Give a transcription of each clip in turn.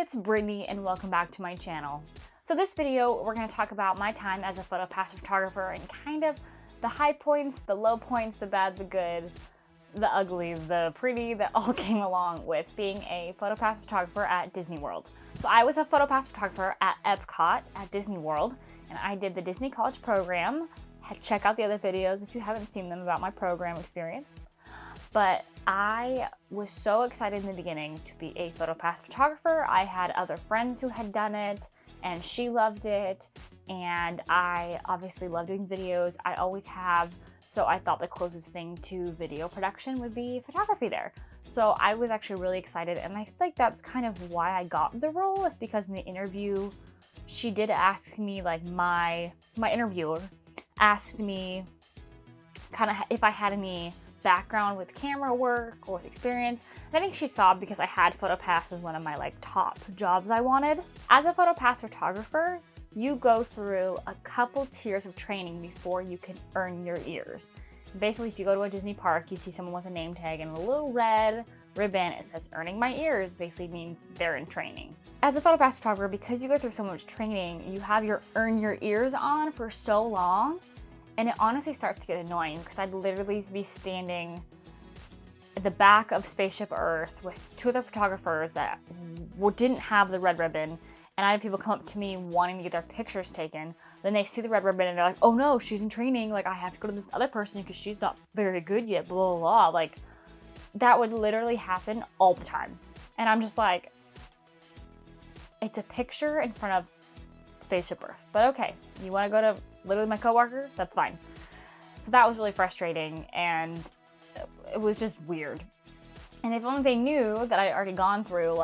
it's Brittany and welcome back to my channel. So this video, we're going to talk about my time as a Photopass photographer and kind of the high points, the low points, the bad, the good, the ugly, the pretty that all came along with being a Photopass photographer at Disney World. So I was a Photopass photographer at Epcot at Disney World, and I did the Disney College program. Check out the other videos if you haven't seen them about my program experience. But I was so excited in the beginning to be a Photopass photographer. I had other friends who had done it, and she loved it, and I obviously love doing videos. I always have, so I thought the closest thing to video production would be photography there. So I was actually really excited, and I feel like that's kind of why I got the role, is because in the interview, she did ask me, like my interviewer asked me kind of if I had any background with camera work or with experience. And I think she saw because I had Photopass as one of my top jobs I wanted. As a Photopass photographer, you go through a couple tiers of training before you can earn your ears. Basically, if you go to a Disney park, you see someone with a name tag and a little red ribbon, it says earning my ears, basically means they're in training. As a Photopass photographer, because you go through so much training, you have your earn your ears on for so long, and it honestly starts to get annoying because I'd literally be standing at the back of Spaceship Earth with two other photographers that didn't have the red ribbon, and I had people come up to me wanting to get their pictures taken. Then they see the red ribbon and they're like, oh no, she's in training, I have to go to this other person because she's not very good yet, blah, blah, blah. That would literally happen all the time. And I'm just like, it's a picture in front of Spaceship Earth. But okay, you want to go to literally my coworker? That's fine. So that was really frustrating, and it was just weird. And if only they knew that I'd already gone through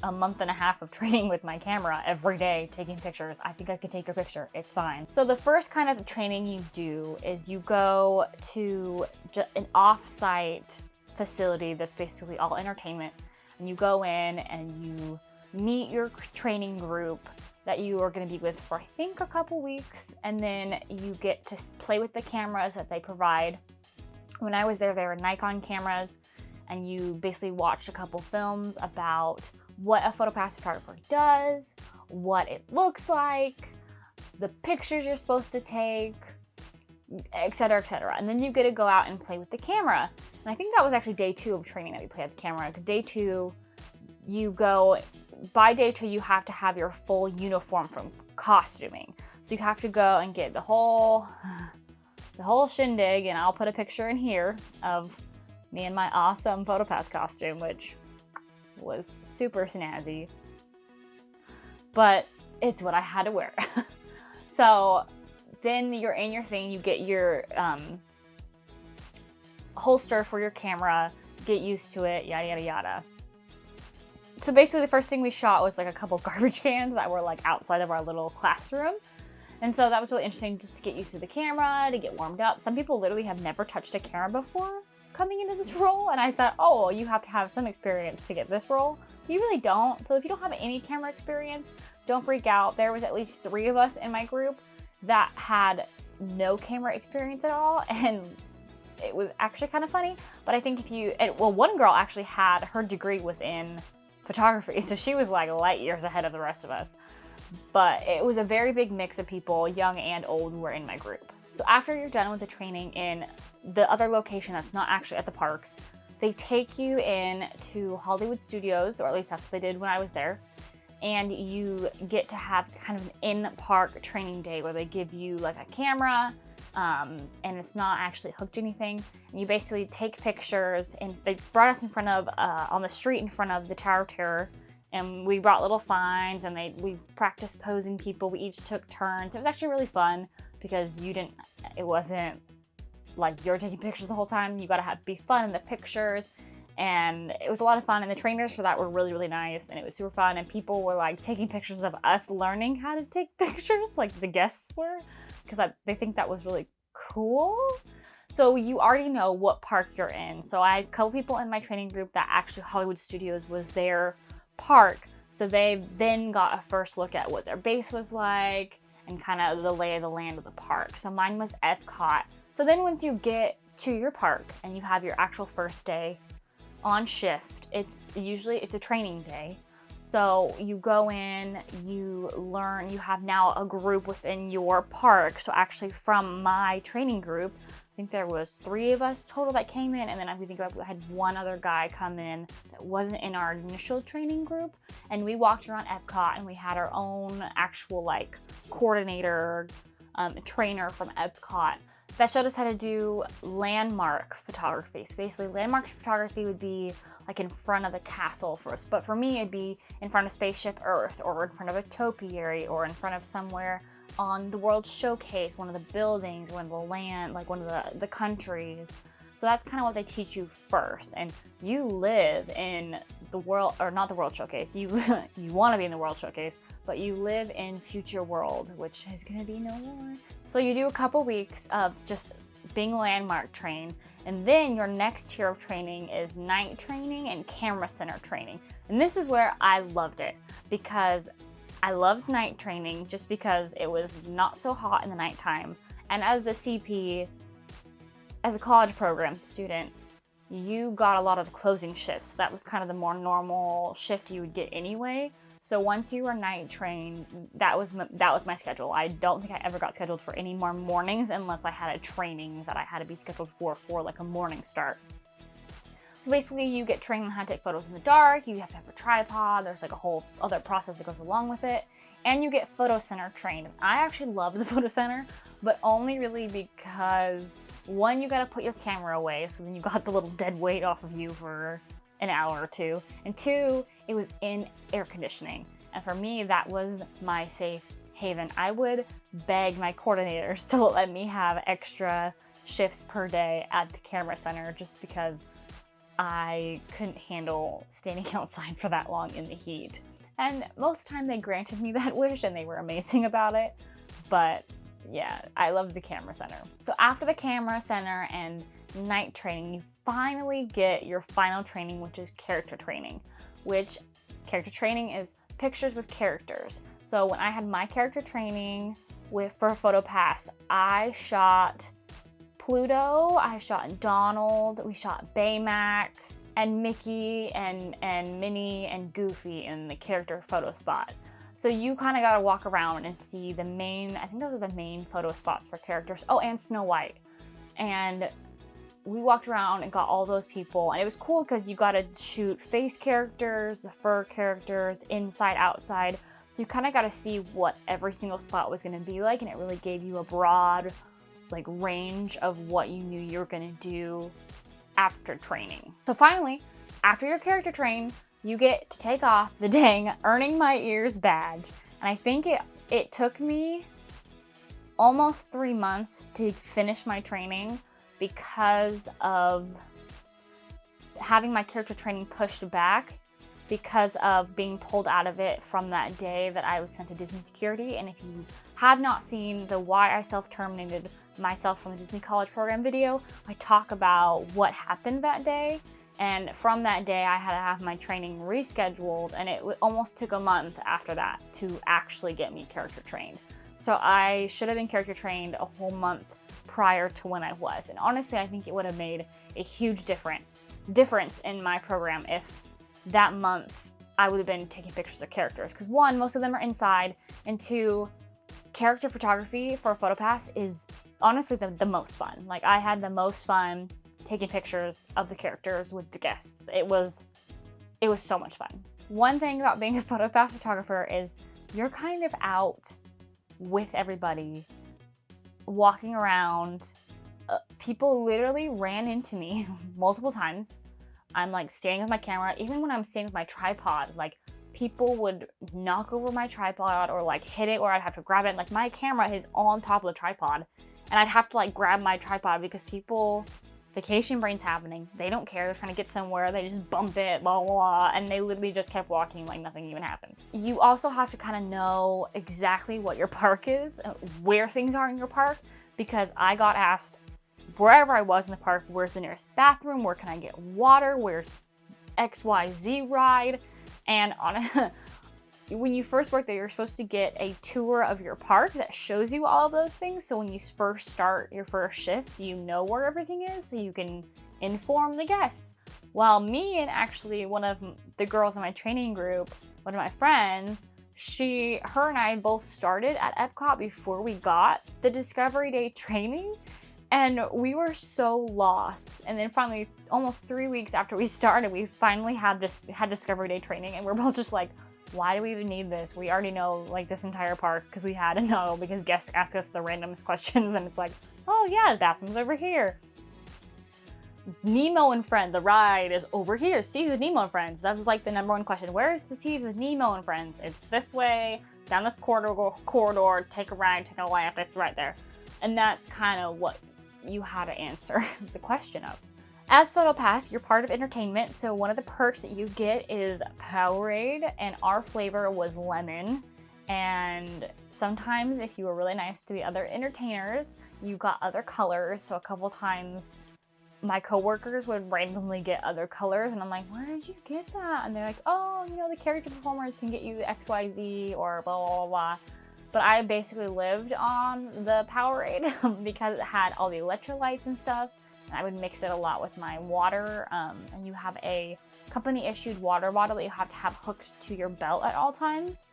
a month and a half of training with my camera every day, taking pictures. I think I could take your picture, it's fine. So the first kind of training you do is you go to an off-site facility that's basically all entertainment, and you go in and you meet your training group that you are going to be with for I think a couple weeks, and then you get to play with the cameras that they provide. When I was there, they were Nikon cameras, and you basically watch a couple films about what a Photopass photographer does, what it looks like, the pictures you're supposed to take, etc., etc. And then you get to go out and play with the camera. And I think that was actually day 2 of training that we played with the camera. Because day 2, by day 2, you have to have your full uniform from costuming. So you have to go and get the whole shindig, and I'll put a picture in here of me in my awesome Photopass costume, which was super snazzy, but it's what I had to wear. So then you're in your thing, you get your holster for your camera, get used to it, yada, yada, yada. So basically the first thing we shot was a couple garbage cans that were outside of our little classroom. And so that was really interesting just to get used to the camera, to get warmed up. Some people literally have never touched a camera before coming into this role, and I thought, oh, you have to have some experience to get this role. You really don't. So if you don't have any camera experience, don't freak out. There was at least 3 of us in my group that had no camera experience at all, and it was actually kind of funny. But I think one girl actually her degree was in photography, so she was light years ahead of the rest of us. But it was a very big mix of people, young and old, who were in my group. So after you're done with the training in the other location that's not actually at the parks, they take you in to Hollywood Studios, or at least that's what they did when I was there. And you get to have kind of an in-park training day where they give you a camera, and it's not actually hooked to anything. And you basically take pictures, and they brought us in front of, on the street in front of the Tower of Terror. And we brought little signs, and we practiced posing people. We each took turns. It was actually really fun because it wasn't you're taking pictures the whole time. You gotta be fun in the pictures. And it was a lot of fun. And the trainers for that were really, really nice. And it was super fun. And people were taking pictures of us learning how to take pictures, the guests were, because they think that was really cool. So you already know what park you're in. So I had a couple people in my training group that actually Hollywood Studios was their park. So they then got a first look at what their base was like and kind of the lay of the land of the park. So mine was Epcot. So then once you get to your park and you have your actual first day on shift, it's a training day. So you go in, you learn, you have now a group within your park. So actually from my training group, I think there was 3 of us total that came in, and then if we think about it, we had one other guy come in that wasn't in our initial training group, and we walked around Epcot and we had our own actual like coordinator, trainer from Epcot that showed us how to do landmark photography. So basically landmark photography would be like in front of the castle for us, but for me it'd be in front of Spaceship Earth, or in front of a topiary, or in front of somewhere on the World Showcase, one of the buildings, one of the land, like one of the countries. So that's kind of what they teach you first. And you live in the world, or not the World Showcase, you want to be in the World Showcase, but you live in Future World, which is going to be no more. So you do a couple weeks of just being landmark trained, and then your next tier of training is night training and camera center training. And this is where I loved it, because I loved night training just because it was not so hot in the nighttime. And as a CP, as a college program student, you got a lot of closing shifts. That was kind of the more normal shift you would get anyway. So once you were night trained, that was my schedule. I don't think I ever got scheduled for any more mornings unless I had a training that I had to be scheduled for like a morning start. So basically you get trained on how to take photos in the dark, you have to have a tripod, there's like a whole other process that goes along with it, and you get photo center trained. I actually love the photo center, but only really because, one, you gotta put your camera away, so then you got the little dead weight off of you for an hour or two, and 2, it was in air conditioning. And for me, that was my safe haven. I would beg my coordinators to let me have extra shifts per day at the camera center just because I couldn't handle standing outside for that long in the heat. And most of the time they granted me that wish and they were amazing about it. But yeah, I love the camera center. So after the camera center and night training, you finally get your final training, which is character training, which character training is pictures with characters. So when I had my character training for Photopass, I shot Pluto, I shot Donald, we shot Baymax, and Mickey, and Minnie, and Goofy in the character photo spot. So you kind of got to walk around and see the main, I think those are the main photo spots for characters. Oh, and Snow White. And we walked around and got all those people, and it was cool because you got to shoot face characters, the fur characters, inside, outside. So you kind of got to see what every single spot was going to be like, and it really gave you a broad like range of what you knew you were going to do after training. So finally, after your character train, you get to take off the dang earning my ears badge. And I think it took me almost 3 months to finish my training because of having my character training pushed back because of being pulled out of it from that day that I was sent to Disney security. And if you have not seen the Why I Self-Terminated Myself from the Disney College Program video, I talk about what happened that day. And from that day, I had to have my training rescheduled, and it almost took a month after that to actually get me character trained. So I should have been character trained a whole month prior to when I was. And honestly, I think it would have made a huge difference in my program if that month I would have been taking pictures of characters. Because 1, most of them are inside, and 2, character photography for Photopass is honestly the most fun. Like, I had the most fun taking pictures of the characters with the guests. It was so much fun. One thing about being a Photopass photographer is you're kind of out with everybody, walking around. People literally ran into me multiple times. I'm like standing with my camera, even when I'm standing with my tripod, like people would knock over my tripod or like hit it, or I'd have to grab it. Like, my camera is on top of the tripod and I'd have to like grab my tripod because vacation brain's happening. They don't care. They're trying to get somewhere. They just bump it, blah, blah, blah. And they literally just kept walking like nothing even happened. You also have to kind of know exactly what your park is, where things are in your park, because I got asked wherever I was in the park, where's the nearest bathroom? Where can I get water? Where's XYZ ride? And when you first work there, you're supposed to get a tour of your park that shows you all of those things. So when you first start your first shift, you know where everything is so you can inform the guests. While me and actually one of the girls in my training group, one of my friends, her and I both started at Epcot before we got the Discovery Day training, and we were so lost. And then finally, almost 3 weeks after we started, we finally had Discovery Day training, and we're both just like, why do we even need this? We already know like this entire park because we had to know, because guests ask us the randomest questions, and it's like, oh yeah, the bathroom's over here. Nemo and Friends, the ride is over here. Seas of Nemo and Friends. That was like the #1 question. Where is the Seas of Nemo and Friends? It's this way, down this corridor, take a right, take a left, it's right there. And that's kind of what you had to answer the question of. As Photopass, you're part of entertainment, so one of the perks that you get is Powerade, and our flavor was lemon. And sometimes if you were really nice to the other entertainers, you got other colors. So a couple times my coworkers would randomly get other colors, and I'm like, where did you get that? And they're like, oh, you know, the character performers can get you the XYZ or blah, blah, blah, blah. But I basically lived on the Powerade because it had all the electrolytes and stuff. And I would mix it a lot with my water. And you have a company-issued water bottle that you have to have hooked to your belt at all times.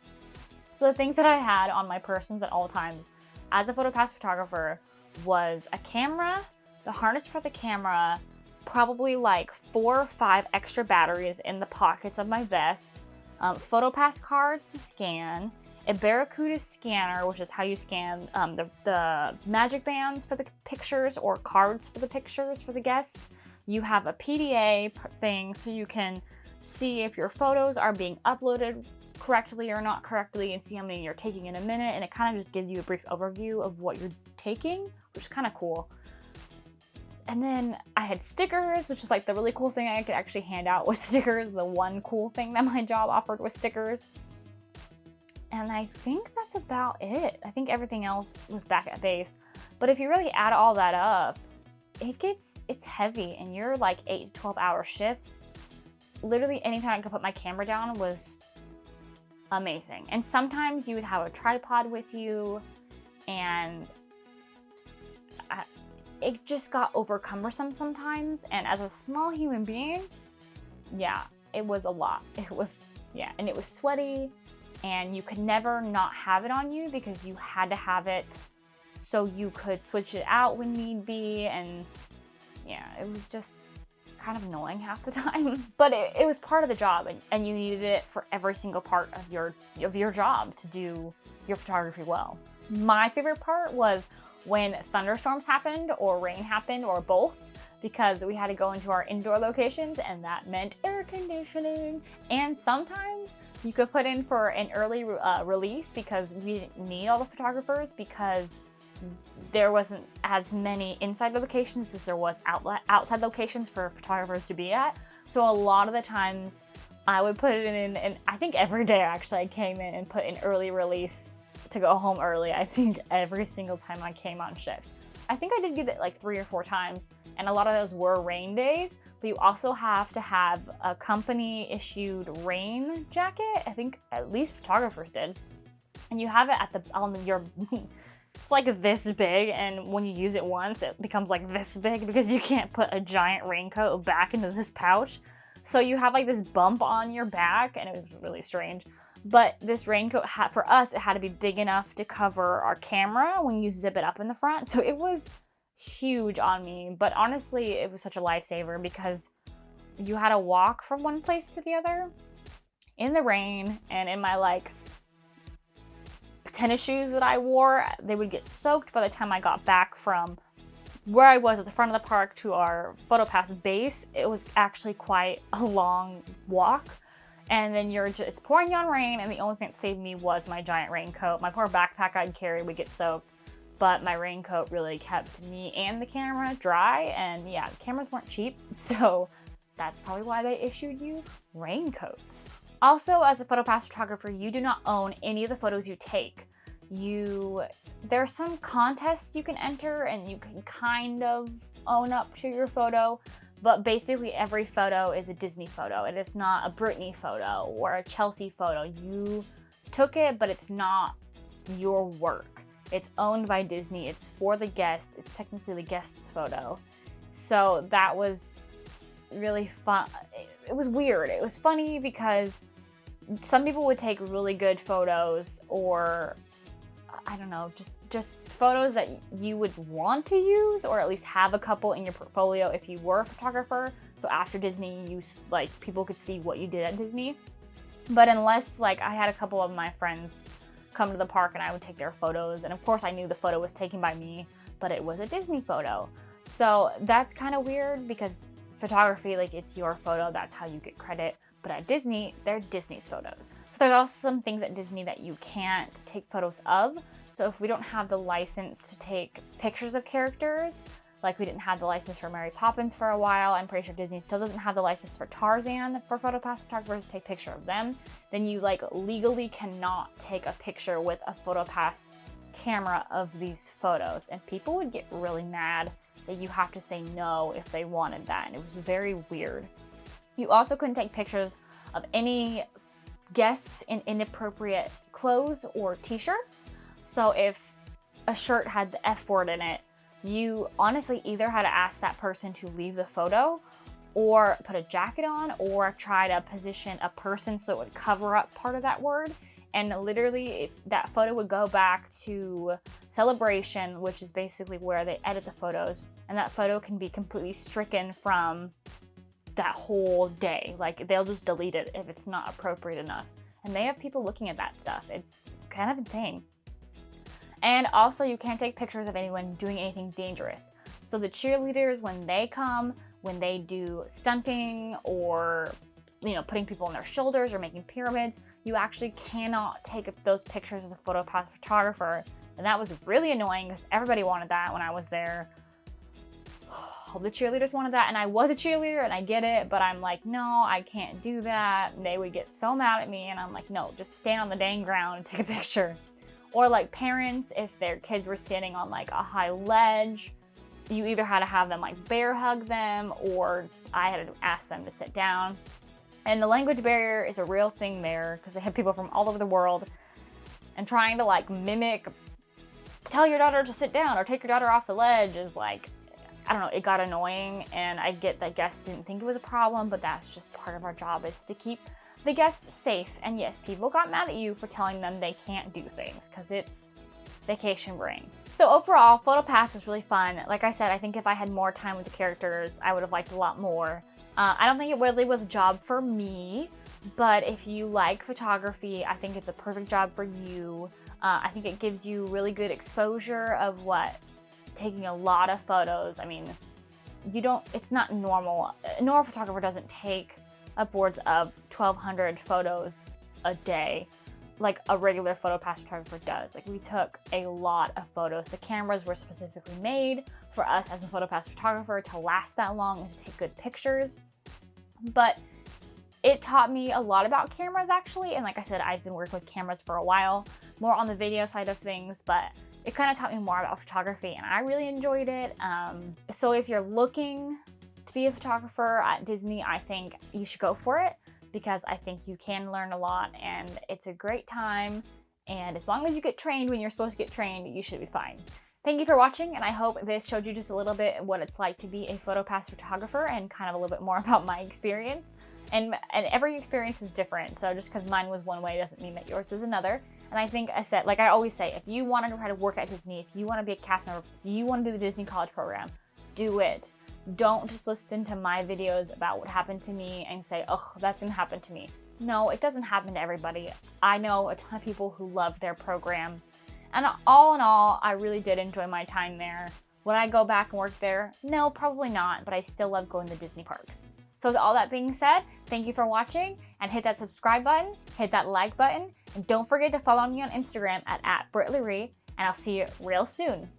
So the things that I had on my persons at all times as a Photopass photographer was a camera, the harness for the camera, probably like 4 or 5 extra batteries in the pockets of my vest, Photopass cards to scan, a Barracuda scanner, which is how you scan the magic bands for the pictures or cards for the pictures for the guests. You have a PDA thing so you can see if your photos are being uploaded correctly or not correctly, and see how many you're taking in a minute, and it kind of just gives you a brief overview of what you're taking, which is kind of cool. And then I had stickers, which is like the really cool thing I could actually hand out with stickers. The one cool thing that my job offered was stickers. And I think that's about it. I think everything else was back at base. But if you really add all that up, it's heavy, and you're like 8 to 12 hour shifts. Literally anytime I could put my camera down was amazing. And sometimes you would have a tripod with you, and it just got over cumbersome sometimes. And as a small human being, yeah, it was a lot. And it was sweaty, and you could never not have it on you because you had to have it so you could switch it out when need be. And yeah, it was just kind of annoying half the time, but it was part of the job, and you needed it for every single part of your job to do your photography well. My favorite part was when thunderstorms happened or rain happened or both, because we had to go into our indoor locations, and that meant air conditioning. And sometimes you could put in for an early release because we didn't need all the photographers, because there wasn't as many inside locations as there was outside locations for photographers to be at. So a lot of the times I would put it in, and I think every day actually I came in and put an early release to go home early. I think every single time I came on shift. I think I did get it like 3 or 4 times, and a lot of those were rain days, but you also have to have a company issued rain jacket. I think at least photographers did. And you have it on your it's like this big, and when you use it once, it becomes like this big because you can't put a giant raincoat back into this pouch. So you have like this bump on your back, and it was really strange. But this raincoat, for us, it had to be big enough to cover our camera when you zip it up in the front. So it was huge on me, but honestly, it was such a lifesaver because you had to walk from one place to the other in the rain, and in my like tennis shoes that I wore, they would get soaked by the time I got back from where I was at the front of the park to our Photopass base. It was actually quite a long walk. And then it's pouring down rain, and the only thing that saved me was my giant raincoat. My poor backpack I'd carry would get soaked, but my raincoat really kept me and the camera dry. And yeah, the cameras weren't cheap, so that's probably why they issued you raincoats. Also, as a Photopass photographer, you do not own any of the photos you take. There are some contests you can enter, and you can kind of own up to your photo. But basically every photo is a Disney photo. It is not a Britney photo or a Chelsea photo. You took it, but it's not your work. It's owned by Disney. It's for the guest. It's technically the guest's photo. So that was really fun. It was weird. It was funny because some people would take really good photos, or I don't know, just photos that you would want to use, or at least have a couple in your portfolio if you were a photographer. So after Disney, like people could see what you did at Disney. But unless, like, I had a couple of my friends come to the park and I would take their photos, and of course I knew the photo was taken by me, but it was a Disney photo. So that's kind of weird because photography, like, it's your photo, that's how you get credit. But at Disney, they're Disney's photos. So there's also some things at Disney that you can't take photos of. So if we don't have the license to take pictures of characters, like we didn't have the license for Mary Poppins for a while, I'm pretty sure Disney still doesn't have the license for Tarzan for Photopass photographers to take picture of them, then you like legally cannot take a picture with a Photopass camera of these photos. And people would get really mad that you have to say no if they wanted that, and it was very weird. You also couldn't take pictures of any guests in inappropriate clothes or t-shirts. So if a shirt had the F word in it, you honestly either had to ask that person to leave the photo, or put a jacket on, or try to position a person so it would cover up part of that word. And literally that photo would go back to Celebration, which is basically where they edit the photos, and that photo can be completely stricken from that whole day. Like, they'll just delete it if it's not appropriate enough. And they have people looking at that stuff. It's kind of insane. And also, you can't take pictures of anyone doing anything dangerous. So the cheerleaders, when they come, when they do stunting, or, you know, putting people on their shoulders or making pyramids, you actually cannot take those pictures as a Photopass photographer. And that was really annoying because everybody wanted that when I was there. All the cheerleaders wanted that, and I was a cheerleader, and I get it, but I'm like, no, I can't do that. And they would get so mad at me, and I'm like, no, just stand on the dang ground and take a picture. Or like parents, if their kids were standing on like a high ledge, you either had to have them like bear hug them, or I had to ask them to sit down. And the language barrier is a real thing there because they have people from all over the world, and trying to like mimic, tell your daughter to sit down or take your daughter off the ledge is like, I don't know, it got annoying. And I get that guests didn't think it was a problem, but that's just part of our job, is to keep the guests safe. And yes, people got mad at you for telling them they can't do things because it's vacation brain. So overall, Photopass was really fun. Like I said, I think if I had more time with the characters, I would have liked a lot more. I don't think it really was a job for me, but if you like photography, I think it's a perfect job for you. I think it gives you really good exposure of what taking a lot of photos. I mean, it's not normal. A normal photographer doesn't take upwards of 1,200 photos a day like a regular Photopass photographer does. Like, we took a lot of photos. The cameras were specifically made for us as a Photopass photographer to last that long and to take good pictures. But it taught me a lot about cameras, actually. And like I said, I've been working with cameras for a while, more on the video side of things, but it kind of taught me more about photography, and I really enjoyed it. So if you're looking to be a photographer at Disney, I think you should go for it, because I think you can learn a lot, and it's a great time. And as long as you get trained when you're supposed to get trained, you should be fine. Thank you for watching, and I hope this showed you just a little bit what it's like to be a Photopass photographer, and kind of a little bit more about my experience. And every experience is different, so just because mine was one way doesn't mean that yours is another. And I think I said, like I always say, if you want to try to work at Disney, if you want to be a cast member, if you want to do the Disney College program, do it. Don't just listen to my videos about what happened to me and say, oh, that's gonna happen to me. No, it doesn't happen to everybody. I know a ton of people who love their program. And all in all, I really did enjoy my time there. Would I go back and work there? No, probably not, but I still love going to Disney parks. So with all that being said, thank you for watching, and hit that subscribe button, hit that like button, and don't forget to follow me on Instagram at @BrittLeRee, and I'll see you real soon.